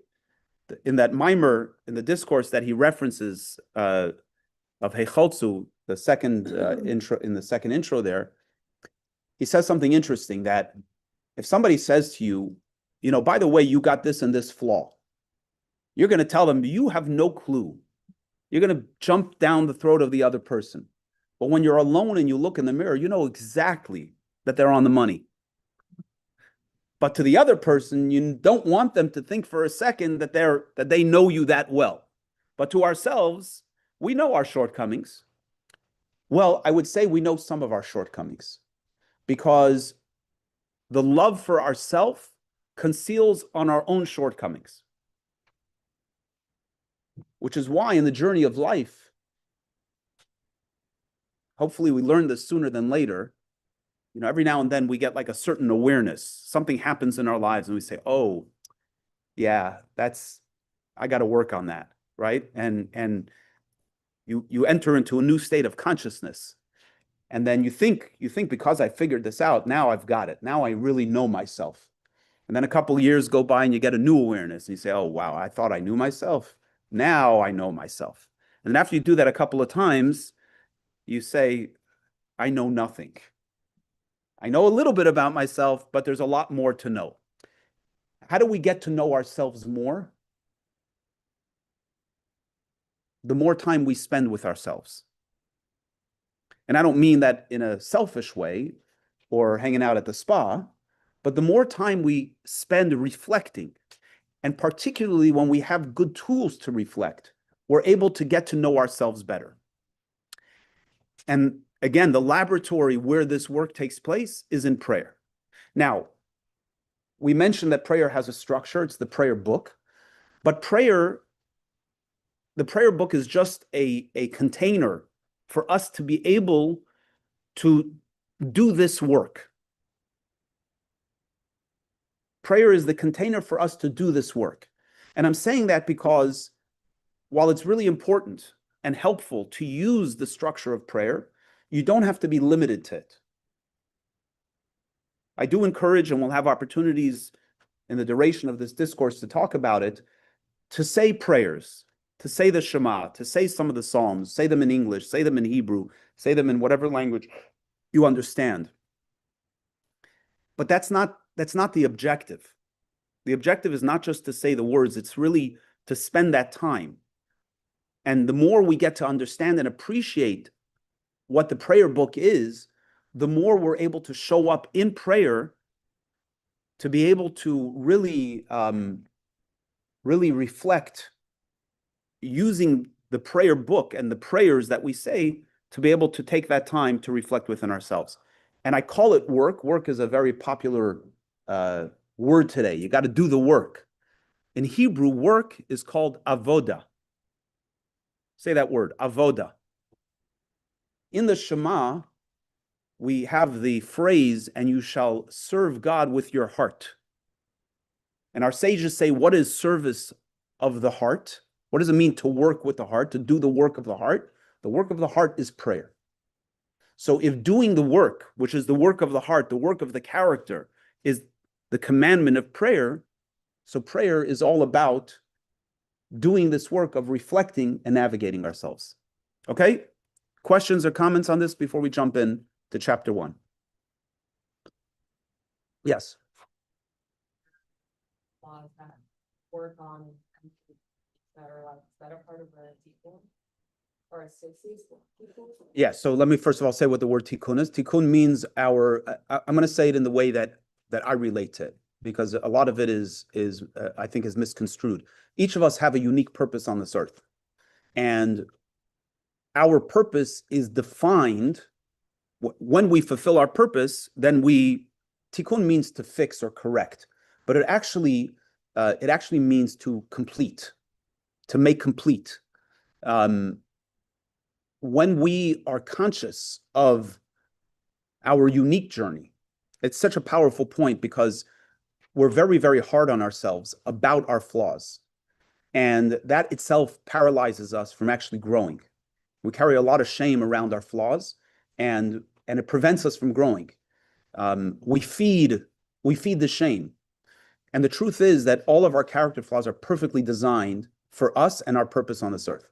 In that mimer, in the discourse that he references of Heichotzu, the second intro there, he says something interesting, that if somebody says to you, you know, by the way, you got this and this flaw, you're going to tell them you have no clue. You're going to jump down the throat of the other person. But when you're alone and you look in the mirror, you know exactly that they're on the money. But to the other person, you don't want them to think for a second that they know you that well. But to ourselves, we know our shortcomings. Well, I would say we know some of our shortcomings because the love for ourself conceals on our own shortcomings, which is why in the journey of life, hopefully we learn this sooner than later. Every now and then we get like a certain awareness. Something happens in our lives and we say, oh, yeah, I got to work on that, right? And you enter into a new state of consciousness. And then you think because I figured this out, now I've got it. Now I really know myself. And then a couple of years go by and you get a new awareness and you say, oh, wow, I thought I knew myself. Now I know myself. And then after you do that a couple of times, you say, I know nothing. I know a little bit about myself, but there's a lot more to know. How do we get to know ourselves more? The more time we spend with ourselves. And I don't mean that in a selfish way or hanging out at the spa, but the more time we spend reflecting, and particularly when we have good tools to reflect, we're able to get to know ourselves better. And again, the laboratory where this work takes place is in prayer. Now, we mentioned that prayer has a structure. It's the prayer book. But the prayer book is just a container for us to be able to do this work. Prayer is the container for us to do this work. And I'm saying that because while it's really important and helpful to use the structure of prayer, you don't have to be limited to it. I do encourage, and we'll have opportunities in the duration of this discourse to talk about it, to say prayers, to say the Shema, to say some of the Psalms, say them in English, say them in Hebrew, say them in whatever language you understand. But that's not the objective. The objective is not just to say the words, it's really to spend that time. And the more we get to understand and appreciate what the prayer book is, the more we're able to show up in prayer to be able to really reflect using the prayer book and the prayers that we say to be able to take that time to reflect within ourselves. And I call it work. Work is a very popular word today. You got to do the work. In Hebrew, work is called avoda. Say that word, avoda. In the Shema, we have the phrase, and you shall serve God with your heart. And our sages say, what is service of the heart? What does it mean to work with the heart, to do the work of the heart? The work of the heart is prayer. So if doing the work, which is the work of the heart, the work of the character, is the commandment of prayer, so prayer is all about doing this work of reflecting and navigating ourselves. Okay? Questions or comments on this before we jump in to chapter 1? Yes. Work on that are like that are part of the tikkun or a 60s. Yeah, so let me first of all say what the word tikkun is. Tikkun means I'm going to say it in the way that I relate to it, because a lot of it is I think is misconstrued. Each of us have a unique purpose on this earth, and our purpose is defined when we fulfill our purpose. Then tikkun means to fix or correct, but it actually means to complete, to make complete. When we are conscious of our unique journey, it's such a powerful point because we're very, very hard on ourselves about our flaws. And that itself paralyzes us from actually growing. We carry a lot of shame around our flaws, and it prevents us from growing. We feed the shame. And the truth is that all of our character flaws are perfectly designed for us and our purpose on this earth.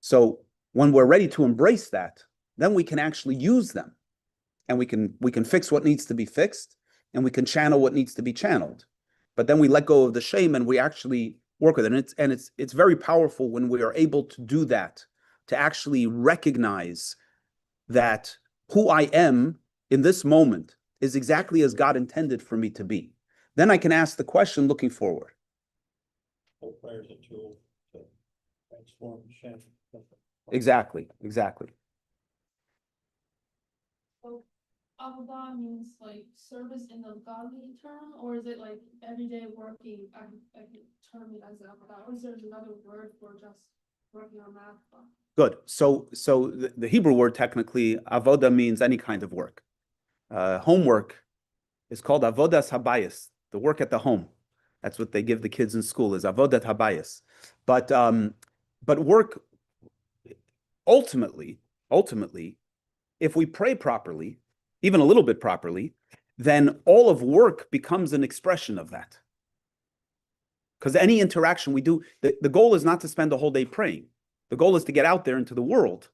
So when we're ready to embrace that, then we can actually use them, and we can fix what needs to be fixed, and we can channel what needs to be channeled. But then we let go of the shame and we actually work with it. And it's very powerful when we are able to do that, to actually recognize that who I am in this moment is exactly as God intended for me to be. Then I can ask the question looking forward. Prayer is a tool to transform shame. Exactly. Avodah means like service in the godly term, or is it like everyday working? I can term it as avodah, or is there another word for just working on math? Good. So the Hebrew word technically, avoda, means any kind of work. Homework is called avodas habayis, the work at the home. That's what they give the kids in school, is avodat habayis. But work ultimately, if we pray properly, even a little bit properly, then all of work becomes an expression of that. Because any interaction we do, the goal is not to spend the whole day praying. The goal is to get out there into the world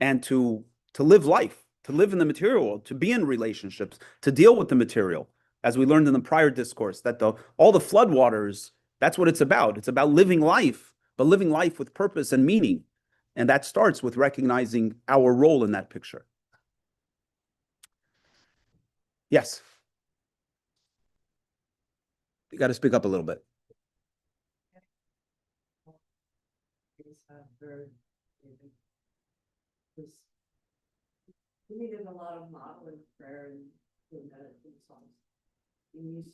and to live life, to live in the material world, to be in relationships, to deal with the material. As we learned in the prior discourse, that all the floodwaters, that's what it's about. It's about living life, but living life with purpose and meaning. And that starts with recognizing our role in that picture. Yes. You got to speak up a little bit. We needed a lot of modeling prayer and meditative songs. Do you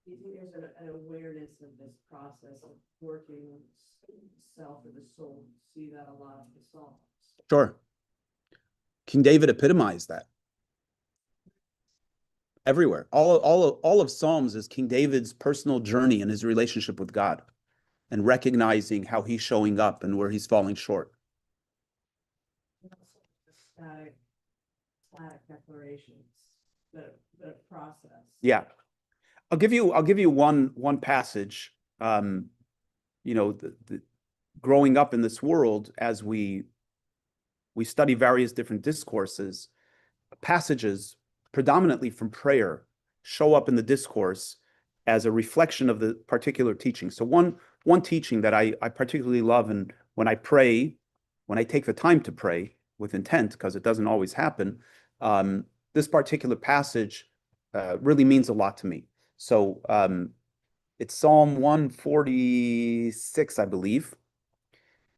think there's an awareness of this process of working with self and the soul? See that a lot in the songs. Sure. King David epitomized that. Everywhere. All of Psalms is King David's personal journey and his relationship with God, and recognizing how he's showing up and where he's falling short. Static declarations, the process. Yeah. I'll give you one passage. Growing up in this world, as we study various different discourses, passages predominantly from prayer show up in the discourse as a reflection of the particular teaching. So one teaching that I particularly love, and when I pray, when I take the time to pray with intent, because it doesn't always happen, this particular passage really means a lot to me. So it's Psalm 146, I believe.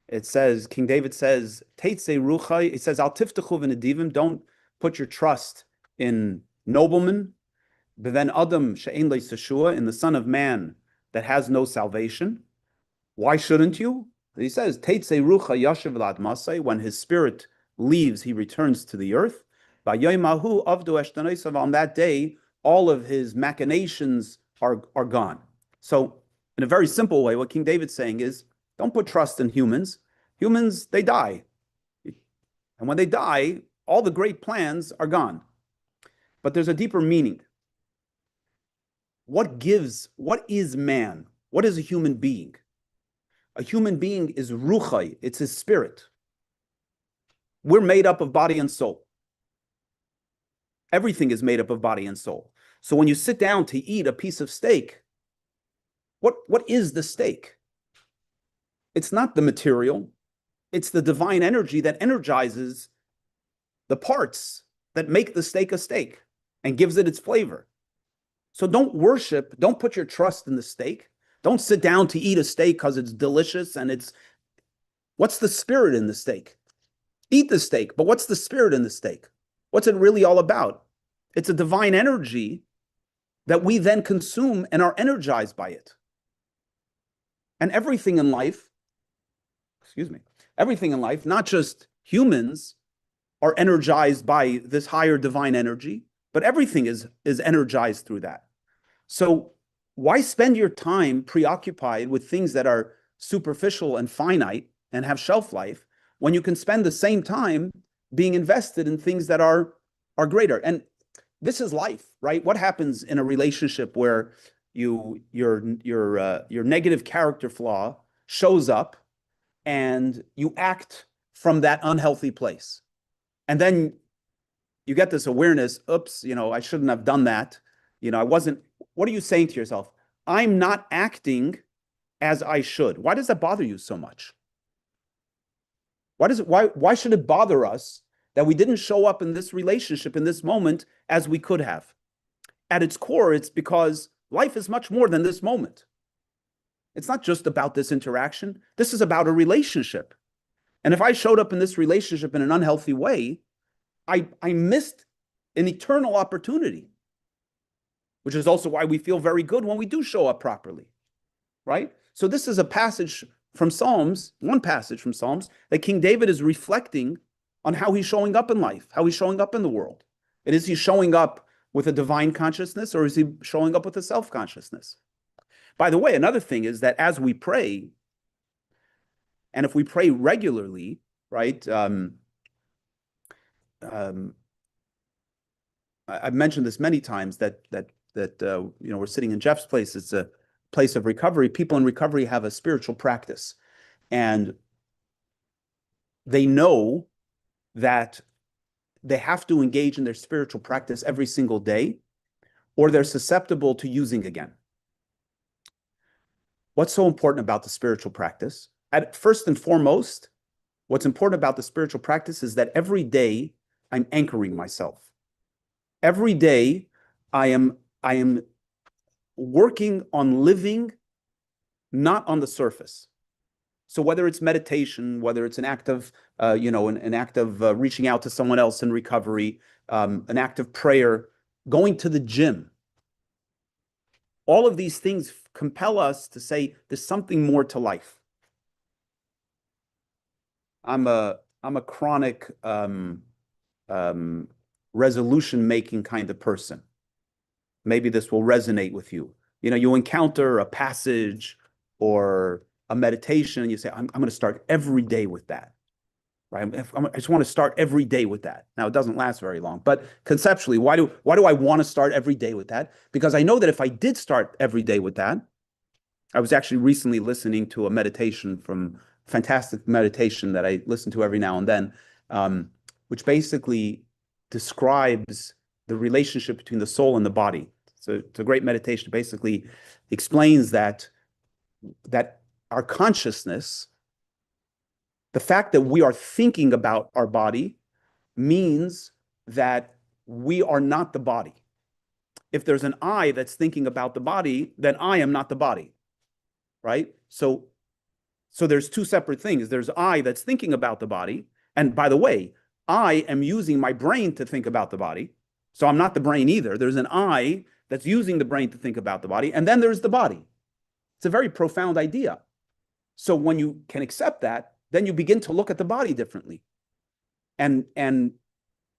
It says, King David says, Teitzei ruchai, it says, Al tiftechu v'nedivim, don't put your trust in noblemen, b'ven adam she'ein le'seshua, in the Son of Man that has no salvation. Why shouldn't you? He says, Teitzei rucha yashiv l'admasai, when his spirit leaves, he returns to the earth. B'yoymahu avdu eshtaneisav, on that day, all of his machinations are gone. So, in a very simple way, what King David's saying is, don't put trust in humans. Humans, they die. And when they die, all the great plans are gone. But there's a deeper meaning. What is man? What is a human being? A human being is ruchai, it's his spirit. We're made up of body and soul. Everything is made up of body and soul. So when you sit down to eat a piece of steak, what is the steak? It's not the material. It's the divine energy that energizes the parts that make the steak a steak and gives it its flavor. So don't put your trust in the steak. Don't sit down to eat a steak because it's delicious and what's the spirit in the steak? Eat the steak, but what's the spirit in the steak? What's it really all about? It's a divine energy that we then consume and are energized by it. And everything in life, not just humans, are energized by this higher divine energy, but everything is energized through that. So why spend your time preoccupied with things that are superficial and finite and have shelf life when you can spend the same time being invested in things that are greater? And this is life, right? What happens in a relationship where your negative character flaw shows up and you act from that unhealthy place? And then you get this awareness, oops, I shouldn't have done that. What are you saying to yourself? I'm not acting as I should. Why does that bother you so much? Why should it bother us that we didn't show up in this relationship, in this moment, as we could have? At its core, it's because life is much more than this moment. It's not just about this interaction. This is about a relationship. And if I showed up in this relationship in an unhealthy way, I missed an eternal opportunity, which is also why we feel very good when we do show up properly, right? So this is a passage from Psalms, one passage from Psalms, that King David is reflecting on how he's showing up in life, how he's showing up in the world. And is he showing up with a divine consciousness, or is he showing up with a self-consciousness? By the way, another thing is that as we pray, and if we pray regularly, right? I've mentioned this many times that we're sitting in Jeff's place. It's a place of recovery. People in recovery have a spiritual practice, and they know that they have to engage in their spiritual practice every single day, or they're susceptible to using again. What's so important about the spiritual practice? First and foremost, what's important about the spiritual practice is that every day I'm anchoring myself. Every day I am working on living not on the surface. So whether it's meditation, whether it's an act of reaching out to someone else in recovery, an act of prayer, going to the gym, all of these things compel us to say there's something more to life. I'm a chronic resolution making kind of person. Maybe this will resonate with you. You encounter a passage or a meditation and you say, I'm going to start every day with that, right? I just want to start every day with that. Now, it doesn't last very long, but conceptually, why do I want to start every day with that? Because I know that if I did start every day with that, I was actually recently listening to a meditation fantastic meditation that I listen to every now and then, which basically describes the relationship between the soul and the body. So it's a great meditation. It basically explains that our consciousness, the fact that we are thinking about our body, means that we are not the body. If there's an I that's thinking about the body, then I am not the body, right? So there's two separate things. There's I that's thinking about the body. And by the way, I am using my brain to think about the body. So I'm not the brain either. There's an I that's using the brain to think about the body. And then there's the body. It's a very profound idea. So when you can accept that, then you begin to look at the body differently. And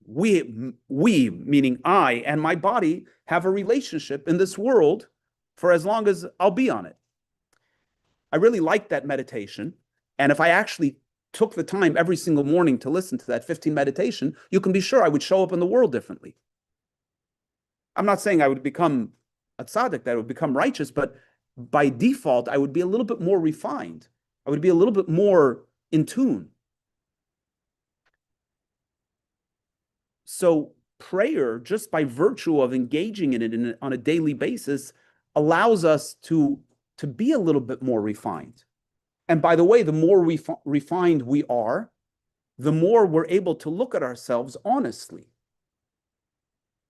we, meaning I and my body, have a relationship in this world for as long as I'll be on it. I really like that meditation. And if I actually took the time every single morning to listen to that 15 meditation, you can be sure I would show up in the world differently. I'm not saying I would become a tzaddik, that I would become righteous, but by default, I would be a little bit more refined. I would be a little bit more in tune. So prayer, just by virtue of engaging in it on a daily basis, allows us to be a little bit more refined. And by the way, the more refined we are, the more we're able to look at ourselves honestly.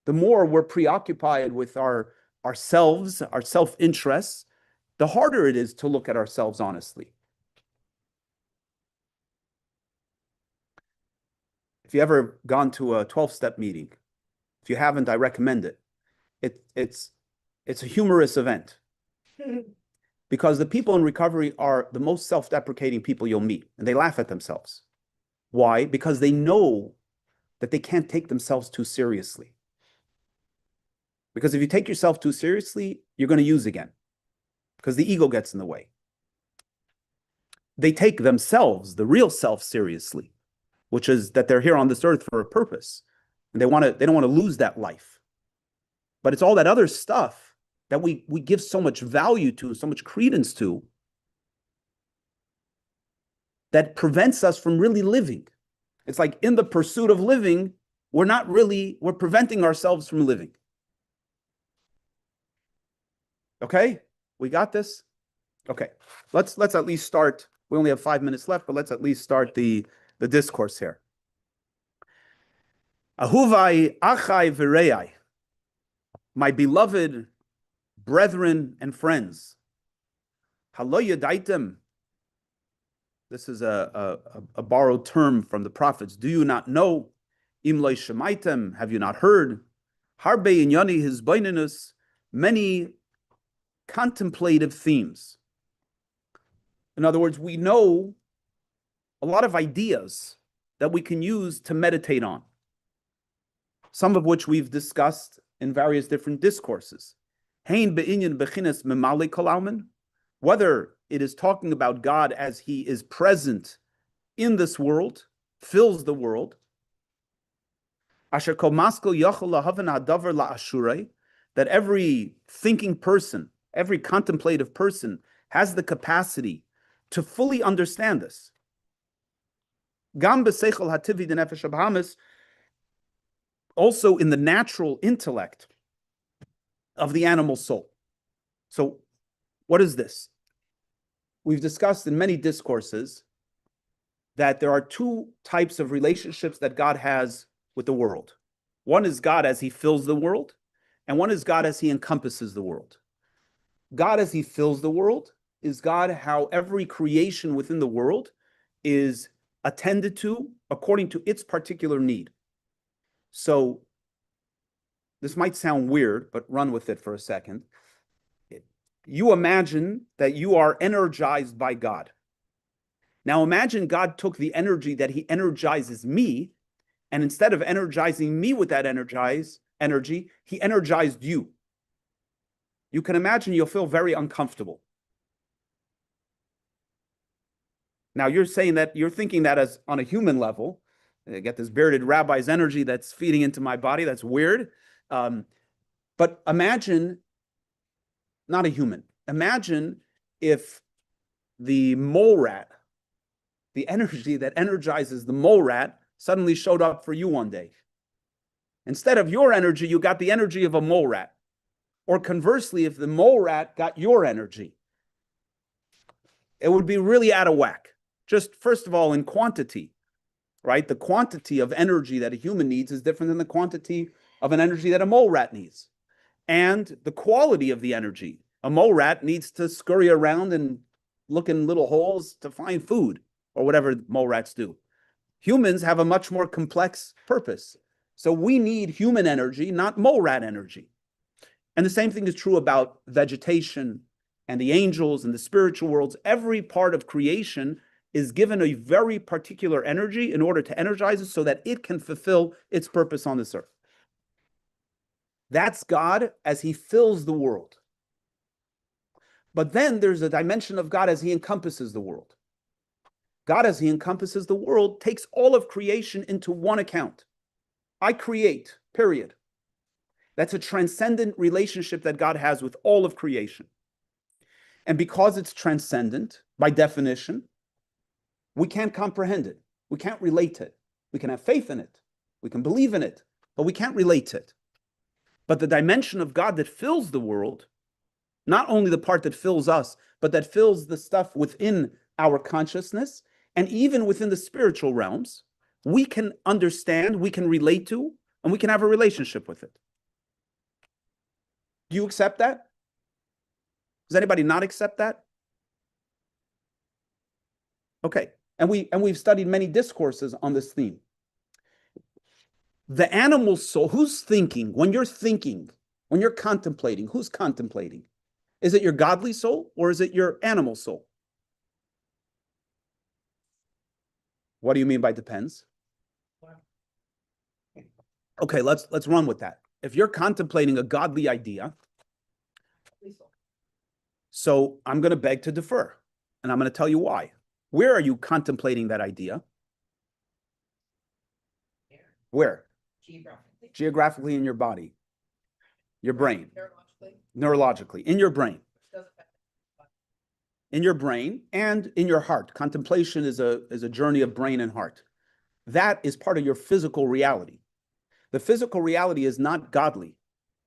The more we're preoccupied with ourselves, our self-interests, the harder it is to look at ourselves honestly. If you ever gone to a 12-step meeting, if you haven't, I recommend it. It's a humorous event because the people in recovery are the most self-deprecating people you'll meet, and they laugh at themselves. Why? Because they know that they can't take themselves too seriously. Because if you take yourself too seriously, you're going to use again, because the ego gets in the way. They take themselves, the real self, seriously, which is that they're here on this earth for a purpose, and they don't want to lose that life. But it's all that other stuff that we give so much value to, so much credence to, that prevents us from really living. It's like in the pursuit of living, we're preventing ourselves from living. Okay, we got this? Okay, let's at least start. We only have 5 minutes left, but let's at least start the discourse here. Ahuvai achai v'rei, my beloved brethren and friends. Halo yadaitem. This is a borrowed term from the prophets. Do you not know? Im lo shemaitem, have you not heard? Harbe inyani hizbaininus, many contemplative themes. In other words, we know a lot of ideas that we can use to meditate on, some of which we've discussed in various different discourses. Hein be'inyan bechinas memale kolalmen, whether it is talking about God as he is present in this world, fills the world, asher kol maskil yachol lahaven hadavar la'ashrei, that every thinking person, every contemplative person has the capacity to fully understand this. Gam b'seichel hativi denefesh abahamis, also in the natural intellect of the animal soul. So, what is this? We've discussed in many discourses that there are two types of relationships that God has with the world. One is God as he fills the world, and one is God as he encompasses the world. God as he fills the world is God how every creation within the world is attended to according to its particular need. So this might sound weird, but run with it for a second. You imagine that you are energized by God. Now imagine God took the energy that he energizes me, and instead of energizing me with that energy, he energized you. You can imagine you'll feel very uncomfortable. Now you're saying that, you're thinking that as on a human level. I get this bearded rabbi's energy that's feeding into my body. That's weird. But imagine, not a human, imagine if the mole rat, the energy that energizes the mole rat, suddenly showed up for you one day. Instead of your energy, you got the energy of a mole rat. Or conversely, if the mole rat got your energy, it would be really out of whack. Just first of all, in quantity, right? The quantity of energy that a human needs is different than the quantity of an energy that a mole rat needs. And the quality of the energy. A mole rat needs to scurry around and look in little holes to find food, or whatever mole rats do. Humans have a much more complex purpose. So we need human energy, not mole rat energy. And the same thing is true about vegetation and the angels and the spiritual worlds. Every part of creation is given a very particular energy in order to energize it so that it can fulfill its purpose on this earth. That's God as he fills the world. But then there's a dimension of God as he encompasses the world. God as he encompasses the world takes all of creation into one account. I create, period. That's a transcendent relationship that God has with all of creation. And because it's transcendent, by definition, we can't comprehend it. We can't relate to it. We can have faith in it. We can believe in it, but we can't relate to it. But the dimension of God that fills the world, not only the part that fills us, but that fills the stuff within our consciousness, and even within the spiritual realms, we can understand, we can relate to, and we can have a relationship with it. Do you accept that? Does anybody not accept that? Okay. And we've studied many discourses on this theme. The animal soul, who's thinking? When you're thinking, when you're contemplating, who's contemplating? Is it your godly soul or is it your animal soul? What do you mean by depends? Okay, let's run with that. If you're contemplating a godly idea, so I'm going to beg to defer, and I'm going to tell you why. Where are you contemplating that idea? Where? Geographically. Geographically in your body, your brain. Neurologically, in your brain. In your brain and in your heart. Contemplation is a journey of brain and heart. That is part of your physical reality. The physical reality is not godly.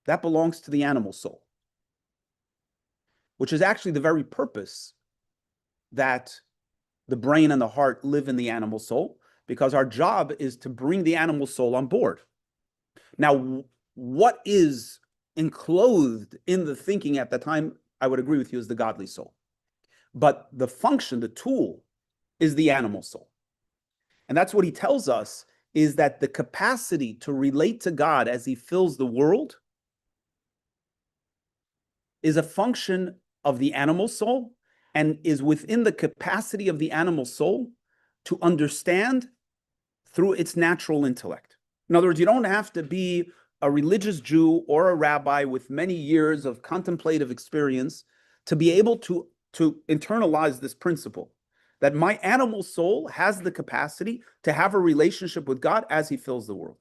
That belongs to the animal soul, which is actually the very purpose that the brain and the heart live in the animal soul, because our job is to bring the animal soul on board. Now, what is enclosed in the thinking at the time, I would agree with you, is the godly soul. But the function, the tool, is the animal soul. And that's what he tells us is that the capacity to relate to God as he fills the world is a function of the animal soul and is within the capacity of the animal soul to understand through its natural intellect. In other words, you don't have to be a religious Jew or a rabbi with many years of contemplative experience to be able to internalize this principle that my animal soul has the capacity to have a relationship with God as he fills the world.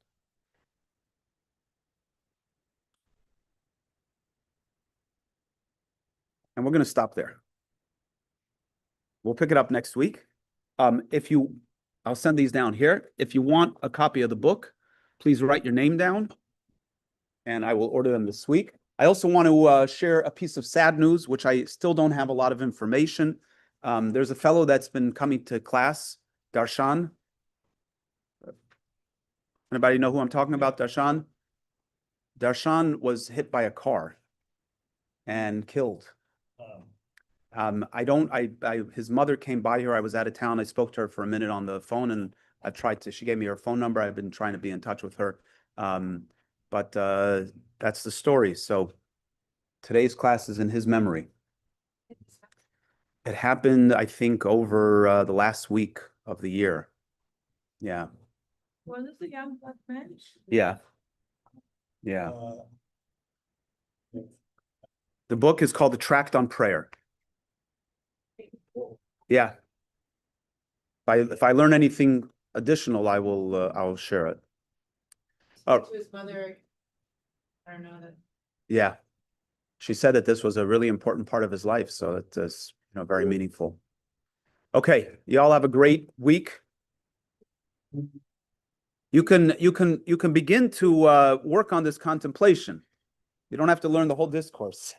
And we're going to stop there. We'll pick it up next week. I'll send these down here. If you want a copy of the book, please write your name down and I will order them this week. I also want to share a piece of sad news, which I still don't have a lot of information. There's a fellow that's been coming to class, Darshan. Anybody know who I'm talking about, Darshan? Darshan was hit by a car and killed. His mother came by here. I was out of town. I spoke to her for a minute on the phone and she gave me her phone number. I've been trying to be in touch with her. But that's the story. So today's class is in his memory. It happened, I think, over the last week of the year. Yeah. Was it the young black man? Yeah. Yeah. The book is called The Tract on Prayer. Yeah. If I learn anything additional, I'll share it. Oh. To his mother. I don't know that. Yeah. She said that this was a really important part of his life, so it is, very meaningful. Okay, you all have a great week. You can begin to work on this contemplation. You don't have to learn the whole discourse.